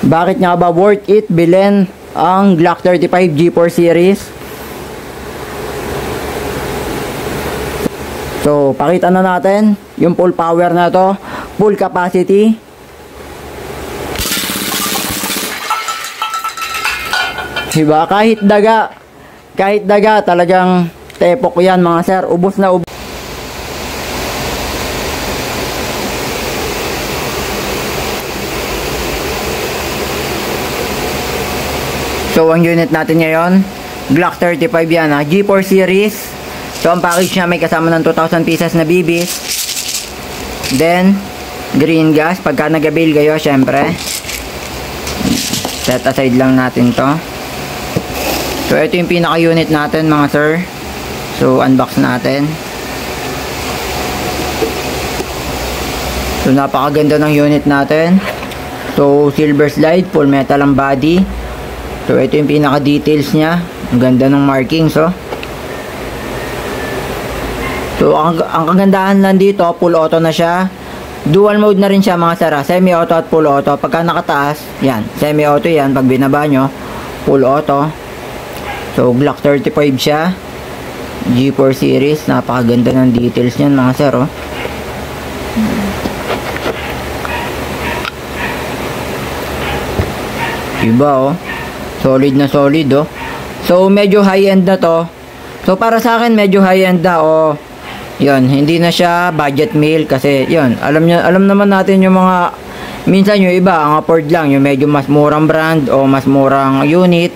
Bakit nga ba worth it bilhin ang Glock 35 G4 series? So, pakita na natin yung full power na to, full capacity. Diba? Kahit daga talagang tepok yan mga sir, ubos na ubos. So, ang unit natin ngayon, Glock 35 yan ha, G4 series. So, ang package niya may kasama ng 2,000 pieces na BBs. Then, green gas, pagka nag-avail kayo, syempre. Set aside lang natin to. So, ito yung pinaka-unit natin mga sir. So, unbox natin. So, napakaganda ng unit natin. So, silver slide, full metal ang body. So, ito yung pinaka-details niya. Ang ganda ng markings, oh. So, ang kagandahan lang dito, full auto na siya. Dual mode na rin siya mga sir. Semi-auto at full auto. Pagka nakataas, yan. Semi-auto yan. Pag binaba nyo, full auto. So, Glock 35 siya. G4 series. Napakaganda ng details niyan mga sir, oh. Diba, oh. Solid na solid, oh. So, medyo high-end na to. So, para sa akin, medyo high-end na, oh. Yun, hindi na siya budget meal kasi, yun, alam naman natin yung mga, minsan yung iba, ang afford lang, yung medyo mas murang brand o mas murang unit.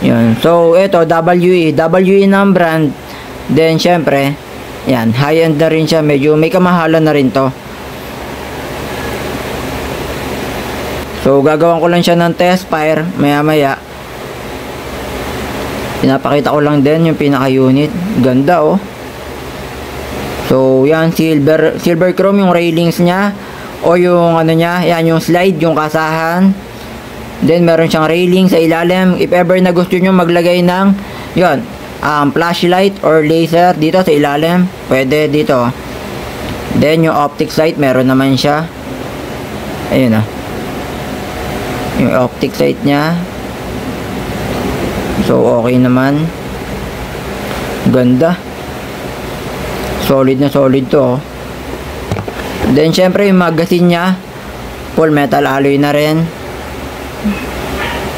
Yun. So, ito, WE ng brand. Then, syempre, yan, high-end na rin siya. Medyo may kamahalan na rin to. So, gagawan ko lang siya ng test fire maya-maya. Pinapakita ko lang din yung pinaka-unit. Ganda, oh. So, yan, silver chrome yung railings niya. O yung ano niya, yan yung slide, yung kasahan. Then, meron siyang railing sa ilalim. If ever na gusto nyo maglagay ng, yun, flashlight or laser dito sa ilalim, pwede dito. Then, yung optic sight, meron naman siya. Ayun, ah. Yung optic sight niya. So, okay naman. Ganda. Solid na solid to, oh. Then, syempre, yung magazine niya, full metal alloy na rin.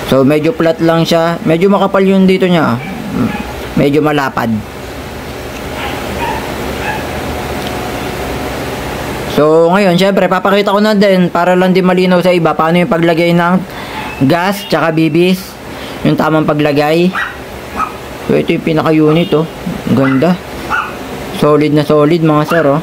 So, medyo flat lang siya. Medyo makapal yung dito niya. Medyo malapad. So, ngayon, syempre, papakita ko na din para lang din malinaw sa iba paano yung paglagay ng gas tsaka BBs. Yung tamang paglagay. So, ito yung pinaka-unit, oh. Ganda. Solid na solid, mga sir, oh.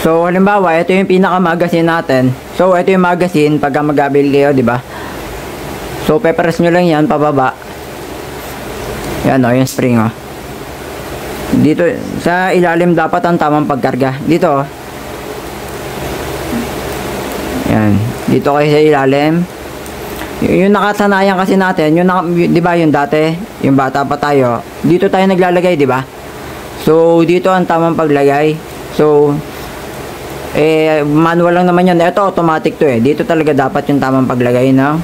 So, halimbawa, ito yung pinaka-magazine natin. So, ito yung magazine pagka mag-avail kayo, di ba? So, pepress nyo lang yan, pababa. Yan, oh, yung spring, oh. Dito, sa ilalim dapat ang tamang pagkarga. Dito, oh. Yan. Dito kayo sa ilalim. Yung nakasanayan kasi natin, yung di ba yung dati, yung bata pa tayo, dito tayo naglalagay, di ba? So, dito ang tamang paglagay. So, manual lang naman yun. Ito, automatic to, eh. Dito talaga dapat yung tamang paglagay ng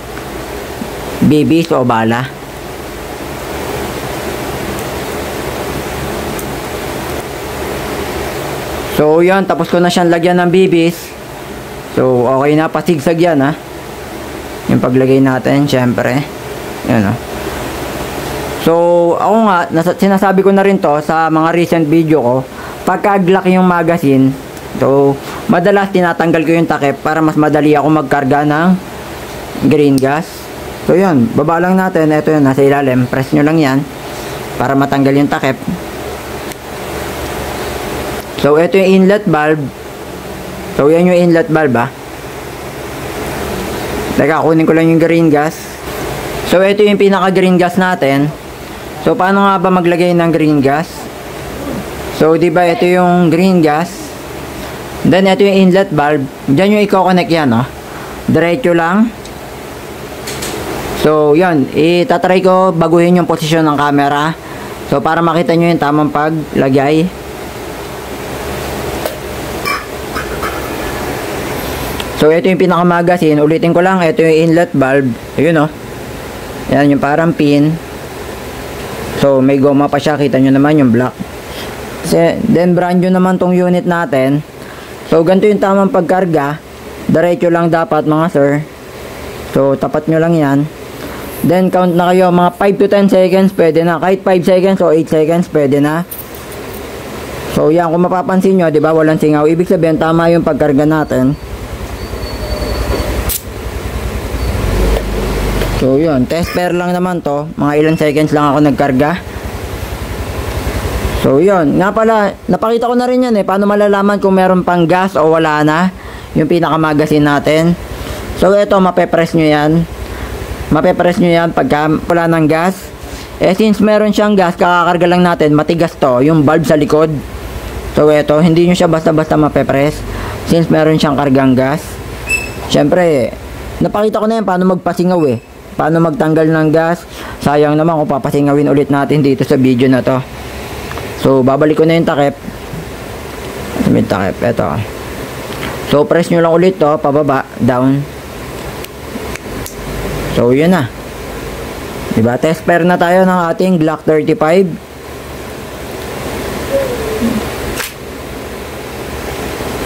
BBs o bala. So, yan. Tapos ko na siyang lagyan ng BBs. So, okay na. Pasigsag yan, ha. Yung paglagay natin, syempre. Yan, ha. So, ako nga, sinasabi ko na rin to sa mga recent video ko. Pagka Glock yung magazine, so, madalas tinatanggal ko yung takip para mas madali ako magkarga ng green gas. So, yun. Baba lang natin. Ito yun, nasa ilalim. Press nyo lang yan para matanggal yung takip. So, ito yung inlet valve. So, yan yung inlet valve, ha. Teka, kunin ko lang yung green gas. So, ito yung pinaka-green gas natin. So, paano nga ba maglagay ng green gas? So, di ba ito yung green gas. Then, ito yung inlet valve. Diyan yung i-connect yan, oh. Diretso lang. So, yan. Itatry ko baguhin yung posisyon ng camera So para makita nyo yung tamang paglagay. So ito yung pinakamagasin. Ulitin ko lang, ito yung inlet valve. Ayun oh. Yan yung parang pin. So may goma pa siya, kita nyo naman yung black. Then brand new naman tong unit natin. So ganito yung tamang pagkarga. Diretso lang dapat mga sir. So tapat nyo lang yan. Then count na kayo, mga 5 to 10 seconds pwede na. Kahit 5 seconds o 8 seconds pwede na. So yan, kung mapapansin nyo, diba, walang singaw. Ibig sabihin tama yung pagkarga natin. So yun, test pair lang naman to. Mga ilang seconds lang ako nagkarga. So yun, nga pala, napakita ko na rin yan paano malalaman kung meron pang gas o wala na. Yung pinakamagasin natin. So ito, mapepress nyo yan. Mapepress nyo yan pagka wala ng gas. Since meron siyang gas, kakakarga lang natin, matigas to, yung valve sa likod. So ito, hindi nyo siya basta-basta mapepress. Since meron siyang kargang gas. Siyempre, napakita ko na yan paano magpasingaw paano magtanggal ng gas. Sayang naman kung papasingawin ulit natin dito sa video na to. So babalik ko na yung takip. May takip, eto. So press nyo lang ulit to, pababa, down. So yun na. Diba, test pair na tayo ng ating Glock 35.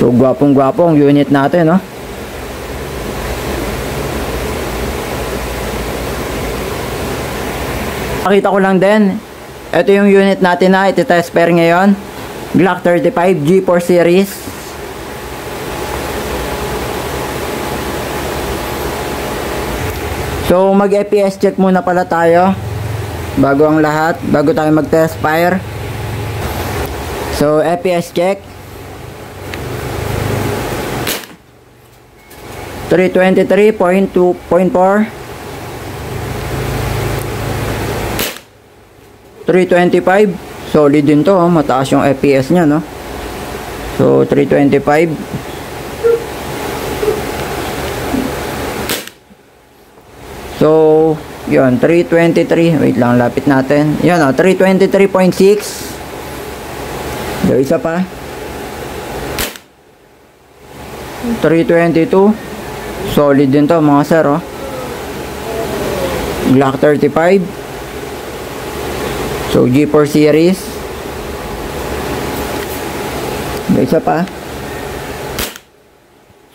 So gwapong-gwapong unit natin, no? Pakita ko lang din, ito yung unit natin na iti-test pair ngayon, Glock 35 G4 series. So mag EPS check muna pala tayo bago ang lahat, bago tayo mag test fire. So EPS check 323.2.4, 325. Solid din to, mataas yung FPS nya, no? So 325. So yun, 323. Wait lang, lapit natin. Yun, 323.6. So isa pa, 322. Solid din to mga sir, oh. Glock 35. So G4 series. Isa pa.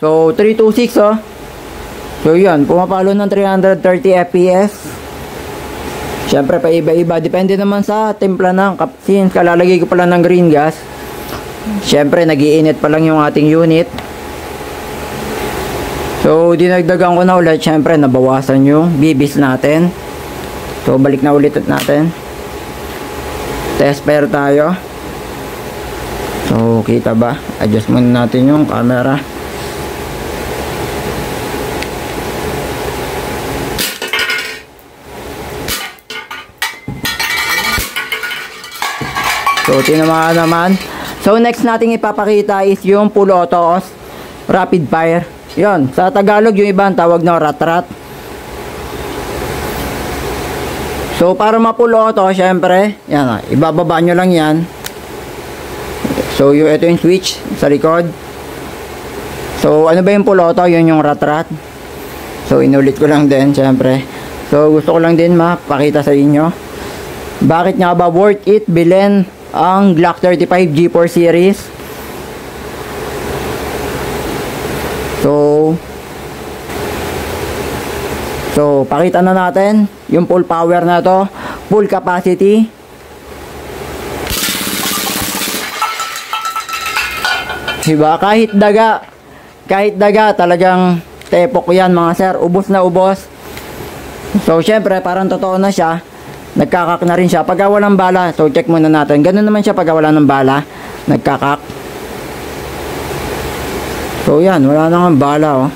So 326, oh. So yun, pumapalo ng 330 FPS. Syempre pa iba-iba, depende naman sa timpla ng since kalalagay ko pala ng green gas. Syempre nagiinit pa lang yung ating unit. So dinagdagan ko na ulit, syempre nabawasan yung BBs natin. So balik na ulit natin. Test pair tayo. So kita ba? Adjust muna natin yung camera. So tinamaan naman. So next nating ipapakita is yung full auto rapid fire. Yon, sa Tagalog yung iba tawag na rat-rat. So para ma-full auto, syempre, yan, ibababa nyo lang yan. So ito yung switch sa likod. So ano ba yung full auto? Yun yung rat-rat. So inulit ko lang din, syempre. So gusto ko lang din mapakita sa inyo bakit nga ba worth it bilhin ang Glock 35 G4 series. So pakita na natin yung full power na to, full capacity. Diba? Kahit daga talagang tepok yan mga sir, ubos na ubos. So syempre parang totoo na siya, nagkakak na rin siya pagka walang bala. So check muna natin, ganun naman siya pagka wala ng bala, nagkakak. So yan, wala na nga bala, oh.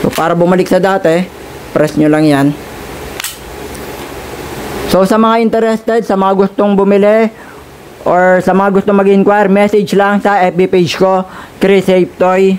So para bumalik sa dati, press nyo lang yan. So sa mga interested, sa mga gustong bumili or sa mga gustong mag-inquire, message lang sa FB page ko, Chris Safe Toy.